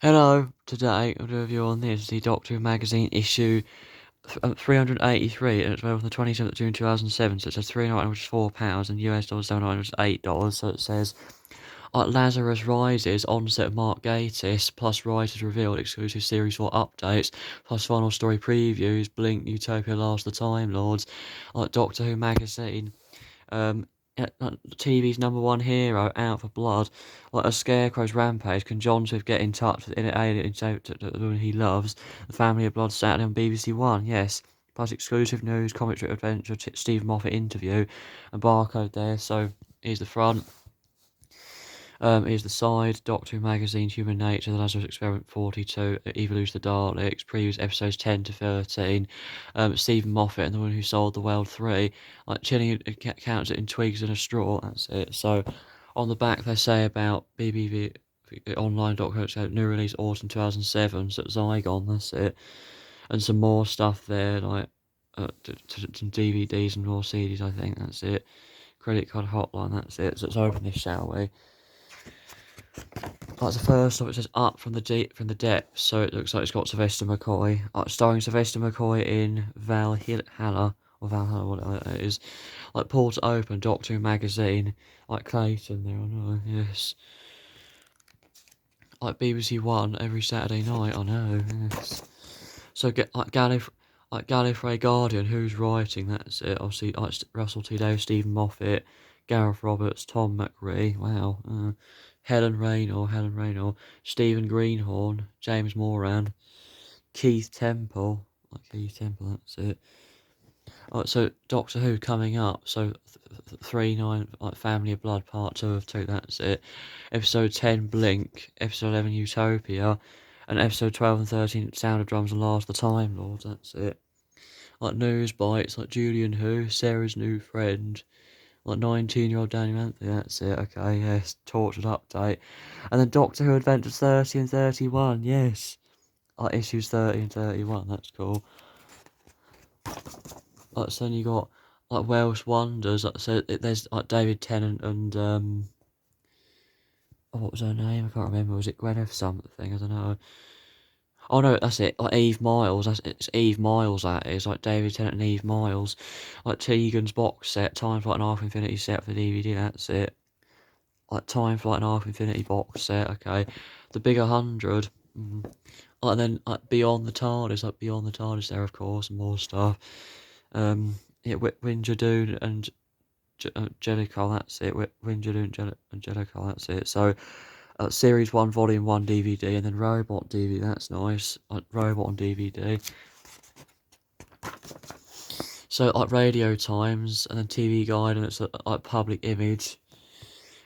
Hello, today I'll do a review on this, the Doctor Who magazine issue 383, and it's available on the 27th of June 2007, so it says 3.99, which is £4, and US dollars 7.99, which is $8, so it says, Lazarus Rises, onset of Mark Gatiss, plus writers revealed, exclusive Series 4 updates, plus final story previews, Blink, Utopia, Last of the Time Lords, Doctor Who magazine, um, TV's number one hero out for blood, like a scarecrow's rampage. Can John Smith get in touch with an alien to the woman he loves? The Family of Blood Saturday on BBC One. Yes. Plus exclusive news, commentary, adventure, Steve Moffat interview, and barcode there. So here's the front. Here's the side, Doctor Who magazine, Human Nature, The Lazarus Experiment 42, Evolution of the Daleks, previous episodes 10 to 13, Stephen Moffat and the Woman Who Sold the World 3, like chilling counts it in twigs and a straw, that's it. So on the back they say about BBV online Doctor new release autumn 2007, so it's Zygon, that's it. And some more stuff there, like some DVDs and more CDs, I think, that's it. Credit card hotline, that's it. So let's open this, shall we? That's the first stop. It says up from the depths, so it looks like it's got Sylvester McCoy. Starring Sylvester McCoy in Valhalla, or Valhalla, whatever it is. Like Paul to open, Doctor Who magazine, like Clayton there, I know, yes. Like BBC One every Saturday night, I know, yes. So get like Gallifrey Guardian, who's writing, that's it. Obviously, like Russell T Davies, Stephen Moffat, Gareth Roberts, Tom McRae, wow. Helen Raynor, Stephen Greenhorn, James Moran, Keith Temple, that's it. So Doctor Who coming up, so 3-9, like Family of Blood, Part 2 of 2, that's it. Episode 10, Blink, Episode 11, Utopia, and Episode 12 and 13, Sound of Drums and Last of the Time Lords, that's it. Like news bites, like Julian Who, Sarah's new friend, like 19-year-old Danny Mantley, that's it, okay, yes, tortured update. And then Doctor Who Adventures 30 and 31, yes. Like issues 30 and 31, that's cool. Like, so then you got, like, Welsh Wonders, like, so there's, like, David Tennant and, oh, what was her name? I can't remember, was it Gwyneth something? I don't know. Oh no, that's it. Like Eve Miles. It's Eve Miles. That is like David Tennant and Eve Miles. Like Tegan's box set, Time Flight and Half Infinity set for DVD. That's it. Like Time Flight and Half Infinity box set. Okay, the Bigger 100. And then like Beyond the TARDIS. Like Beyond the TARDIS there, of course, and more stuff. Yeah, Winjadoon and Jellicle. That's it. Winjadoon and Jellicle. That's it. So. Series 1, Volume 1 DVD, and then Robot DVD, that's nice. Like Robot on DVD. So, like Radio Times, and then TV Guide, and it's like Public Image.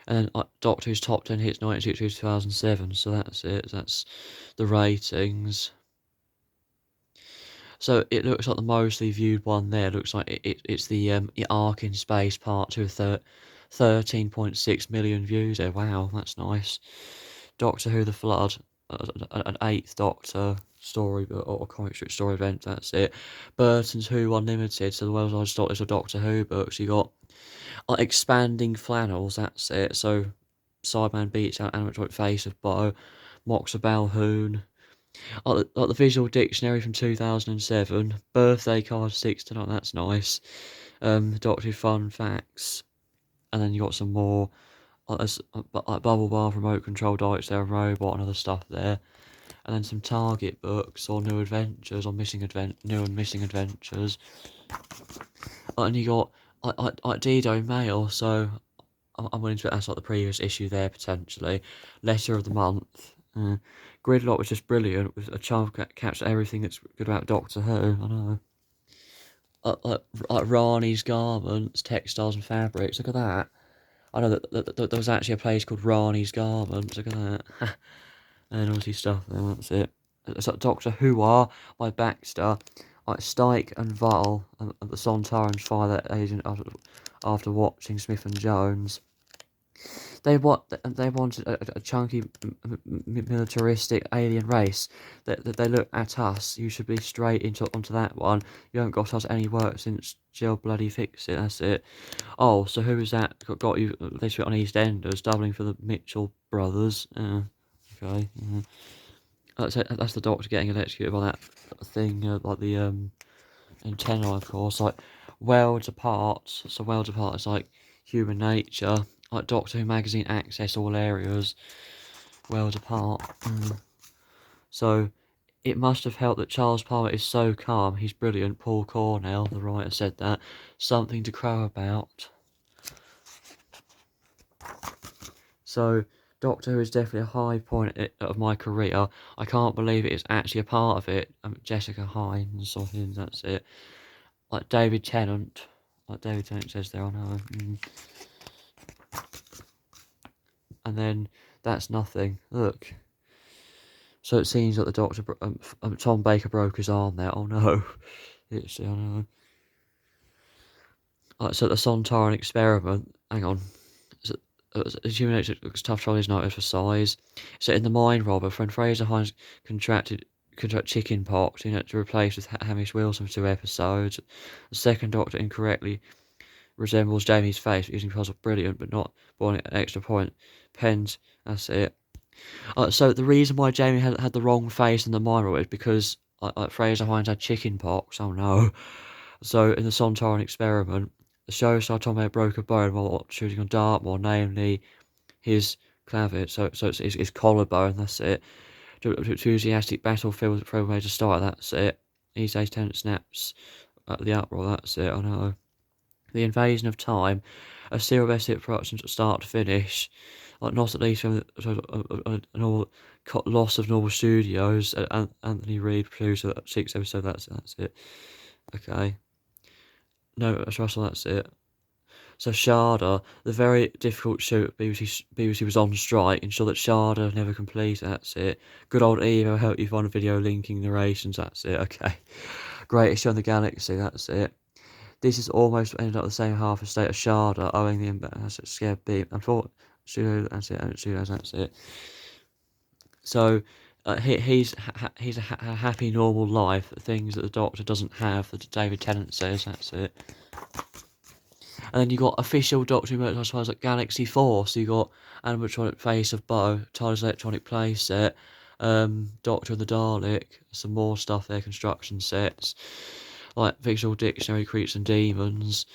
And then like Doctor Who's Top 10 Hits 1962 2007, so that's it. That's the ratings. So it looks like the mostly viewed one there. Looks like it's the Ark in Space Part 2, 13.6 million views there. Wow, that's nice. Doctor Who: The Flood, an eighth Doctor story or comic strip story event. That's it. Burton's Who Unlimited, so the world's largest Doctor of Doctor Who books. You got expanding flannels. That's it. So Sideman beats out animatronic face of Bo, mocks a Balhoon. Like the Visual Dictionary from 2007, birthday card 6 tonight. That's nice. Doctor Who Fun Facts, and then you got some more like Bubble Bath, remote control Daleks there, and Robot and other stuff there, and then some Target books or New Adventures or New and Missing Adventures, and you got like Dido Mail. So I'm willing to bet that's like the previous issue there potentially. Letter of the Month. Gridlock was just brilliant with a charm capture everything that's good about Doctor Who. I know. Like Rani's Garments, Textiles and Fabrics. Look at that. I know that there was actually a place called Rani's Garments. Look at that. And obviously stuff there, that's it. It's like Doctor Who are by Baxter. Like Stike and Val and the Sontarans fire that agent after watching Smith and Jones. They wanted a chunky, militaristic alien race. That they look at us. You should be straight onto that one. You haven't got us any work since Jill bloody fixed it. That's it. Oh, so who is that? Got you? They put on EastEnders, doubling for the Mitchell brothers. Okay. That's the Doctor getting electrocuted by that thing, like the antenna, of course, like worlds apart. So worlds apart is like human nature, like Doctor Who magazine access all areas, worlds apart. So it must have helped that Charles Palmer is so calm. He's brilliant. Paul Cornell, the writer, said that. Something to crow about. So Doctor Who is definitely a high point of my career. I can't believe it is actually a part of it. Jessica Hines or him, that's it. Like David Tennant says there, I know. And then that's nothing. Look. So it seems that the Doctor, Tom Baker broke his arm there. Oh no. I know. So the Sontaran experiment. Hang on. Human nature looks tough. Charlie's notice for size. So in the Mind Robber, when Fraser Hines contract chicken pox, he had to replace with Hamish Wilson for 2 episodes. The second Doctor incorrectly resembles Jamie's face, using puzzle brilliant, but not wanting an extra point. Pens, that's it. So the reason why Jamie had the wrong face in the Mind Robber is because Fraser Hines had chicken pox. Oh no. So in the Sontaran experiment, the show star Tom Baker broke a bone while shooting on Dartmoor, namely his clavicle, so it's his collarbone, that's it. Enthusiastic battlefield throwaway to start, that's it. East Ace 10 snaps at the uproar, that's it, I know. The Invasion of Time, a serial best-hit production from start to finish, like not at least from the loss of normal studios. Anthony Reid, producer, 6 episodes, that's it. Okay. No, that's Russell, that's it. So Sharda, the very difficult shoot BBC was on strike, ensure that Sharda never completed, that's it. Good old email, help you find a video linking narrations, that's it, okay. Greatest show in the galaxy, that's it. This is almost ended up the same half a state of Sharda, owing the ambassador scared beat. And thought studio, that's it. So he's a happy normal life, things that the Doctor doesn't have, that David Tennant says, that's it. And then you got official Doctor Who merchandise as like Galaxy Force. So you got animatronic face of Bo, TARDIS electronic playset, Doctor and the Dalek, some more stuff there, construction sets, like visual dictionary, creatures and demons,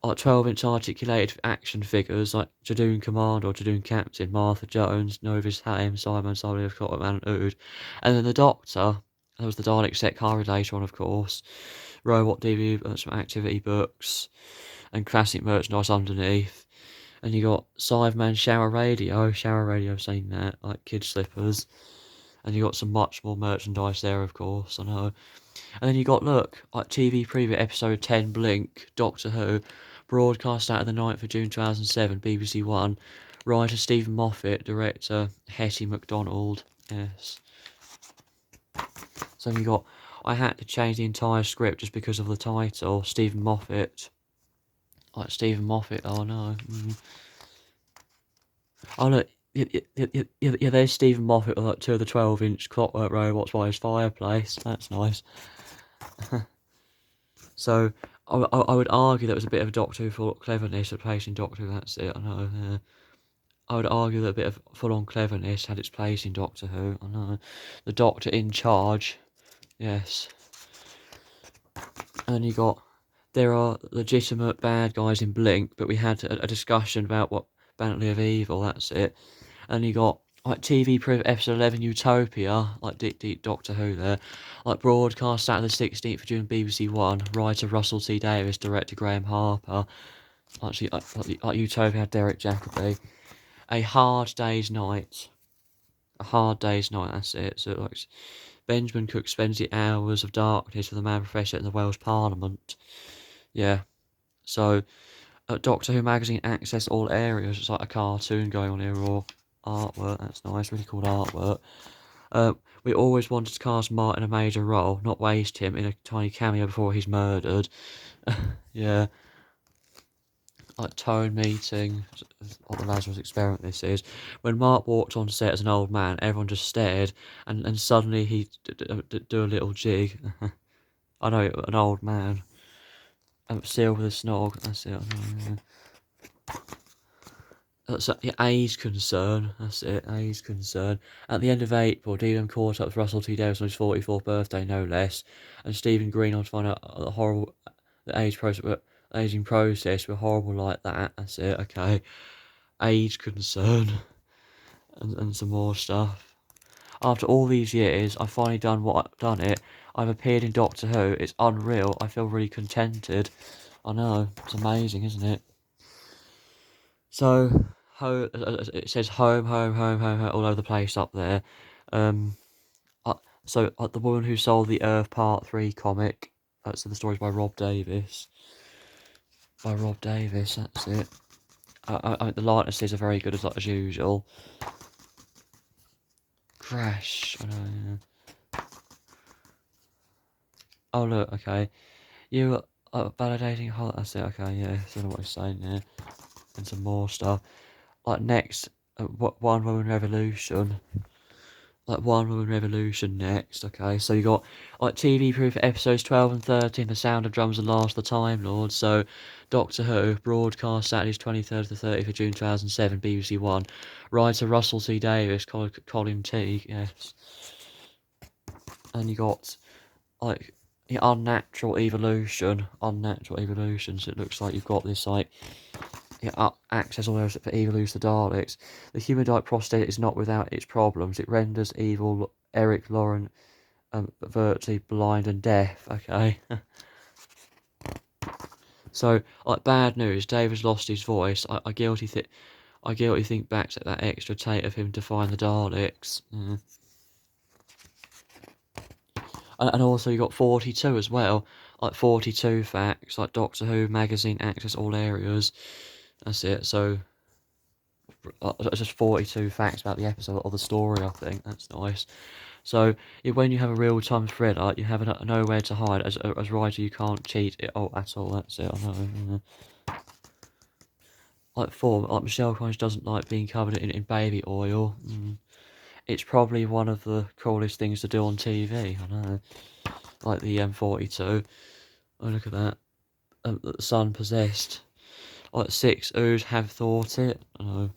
like 12-inch articulated action figures like Jadoon Commander or Jadoon Captain, Martha Jones, Novus Haim, Simon, Sully of Cotton and Ood. And then the Doctor, there was the Dalek set card later on, of course, robot DVD, some activity books, and classic merchandise underneath. And you got Cyberman shower radio, saying that, like kid slippers. And you got some much more merchandise there, of course, I know. And then you got, look, like TV preview episode 10 Blink, Doctor Who, broadcast out of the 9th of June 2007, BBC One. Writer Stephen Moffat, director Hetty MacDonald, yes. So you got, I had to change the entire script just because of the title, Stephen Moffat. Like Stephen Moffat, oh no. Oh look, yeah, there's Stephen Moffat with like 2 of the 12-inch clockwork robots by his fireplace. That's nice. So, I would argue that was a bit of a Doctor Who full cleverness replacing Doctor Who, that's it, I know. I would argue that a bit of full-on cleverness had its place in Doctor Who, I know. The Doctor in charge, yes. And you got, there are legitimate bad guys in Blink, but we had a discussion about what Bantley of Evil, that's it. And you got like TV proof episode 11 Utopia, like Deep Doctor Who there, like broadcast Saturday the 16th of June BBC One, writer Russell T Davies, director Graham Harper, actually like Utopia had Derek Jacobi. A hard day's night, that's it. So like Benjamin Cook spends the hours of darkness with the man professor in the Welsh Parliament. Yeah, so Doctor Who magazine access all areas. It's like a cartoon going on here, or artwork. That's nice, really cool artwork. We always wanted to cast Martin a major role, not waste him in a tiny cameo before he's murdered. Yeah. Like Tone Meeting, what the Lazarus Experiment this is. When Mark walked on set as an old man, everyone just stared, and suddenly he'd do a little jig. I know, an old man. Seal with a snog, that's it. That's yeah, A's concern. That's it. A's concern. At the end of April, Dylan caught up with Russell T Davies on his 44th birthday, no less, and Stephen Green on to find out the horrible, the aging process were horrible like that. That's it. Okay, age concern, and some more stuff. After all these years, I've finally done it. I've appeared in Doctor Who. It's unreal. I feel really contented. I know. It's amazing, isn't it? So, it says home all over the place up there. Um, the woman who sold the Earth Part 3 comic. So the story's by Rob Davis. That's it. The likenesses are very good as usual. Crash. I know, yeah. Oh look, okay. You are validating. That's it. Okay, yeah. I don't know what he's saying there. And some more stuff. Like next, One Woman Revolution. One Woman Revolution next, okay? So you got, TV proof for episodes 12 and 13, The Sound of Drums and Last of the Time Lord. So, Doctor Who, broadcast Saturdays 23rd to 30th of June 2007, BBC One. Writer Russell T Davies, Colin T, yes. And you got, the Unnatural Evolution, so it looks like you've got this, access almost for evil use the Daleks. The humanoid prostate is not without its problems. It renders evil Eric Lauren virtually blind and deaf. Okay. So, bad news. Dave has lost his voice. I guilty think back to that extra tape of him to find the Daleks. And also you got 42 as well. 42 facts. Doctor Who magazine, access all areas. That's it. So just 42 facts about the episode or the story, I think. That's nice. So, when you have a real-time thriller, you have nowhere to hide. As writer, you can't cheat it at all. That's it. I know. Michelle Collins doesn't like being covered in baby oil. It's probably one of the coolest things to do on TV. I know. Like the M42. Oh, look at that. The Sun Possessed. 6 O's have thought it. I know.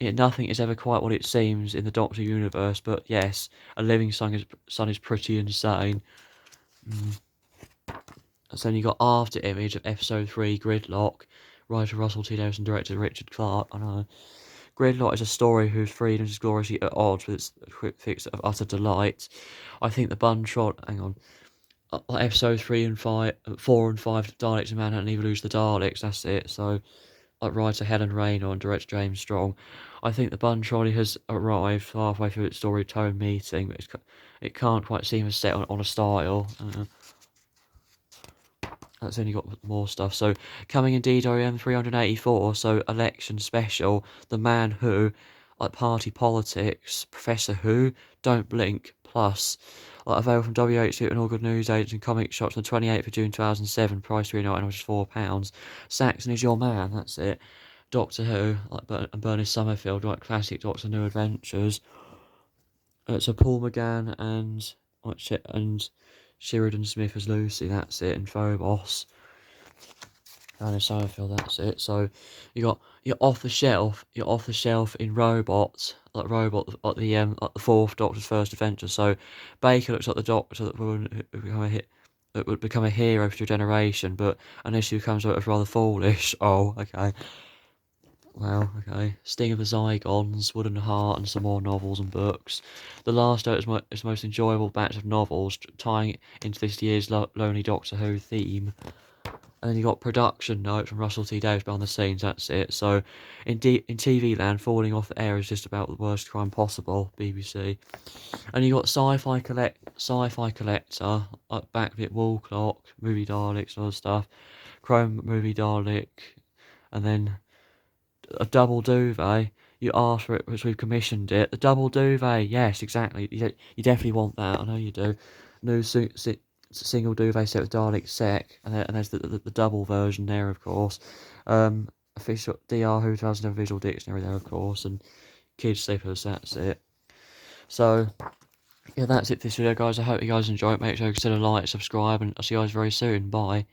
Nothing is ever quite what it seems in the Doctor universe, but yes, a living son is pretty insane. So then you got After Image of Episode 3, Gridlock, writer Russell T Davies and director Richard Clark. I know. Gridlock is a story whose freedom is gloriously at odds with its quick fix of utter delight. I think the hang on. Episode 4 and 5, Daleks in Manhattan, Evil Lose the Daleks, that's it. So, writer Helen Rayner and director James Strong. I think the Bun Trolley has arrived halfway through its story tone meeting, but it can't quite seem as set on a style. That's only got more stuff. So, coming in DWM 384, so election special, The Man Who, party politics, Professor Who, Don't Blink, plus. Available from WH2 and all good news agents and comic shops on the 28th of June 2007, price £3.99, which is £4. Saxon is your man, that's it. Doctor Who, and Bernie Summerfield, classic Doctor New Adventures. So Paul McGann and Sheridan Smith as Lucy, that's it, and Phobos. Bernie Summerfield, that's it. So you're off the shelf in Robot, the fourth Doctor's first adventure. So Baker looks like the Doctor that would become a hero for a generation, but initially becomes rather foolish. Oh, okay. Well, okay. Sting of the Zygons, Wood and Heart, and some more novels and books. The last is the most enjoyable batch of novels, tying into this year's Lonely Doctor Who theme. And then you got production note from Russell T Davies behind the scenes, that's it. So, in TV land, falling off the air is just about the worst crime possible, BBC. And you got Sci-Fi Collector, Backlit Wall Clock, Movie Daleks, and other stuff. Chrome Movie Dalek, and then a double duvet. You asked for it, which we've commissioned it. The double duvet, yes, exactly. You definitely want that. I know you do. New single duvet set with Dalek sec, and there's the double version there, of course. Official DR Who 2007 visual dictionary there, of course, and kids slippers. That's it. So yeah, that's it for this video, guys. I hope you guys enjoy it. Make sure you consider like, subscribe, and I'll see you guys very soon. Bye.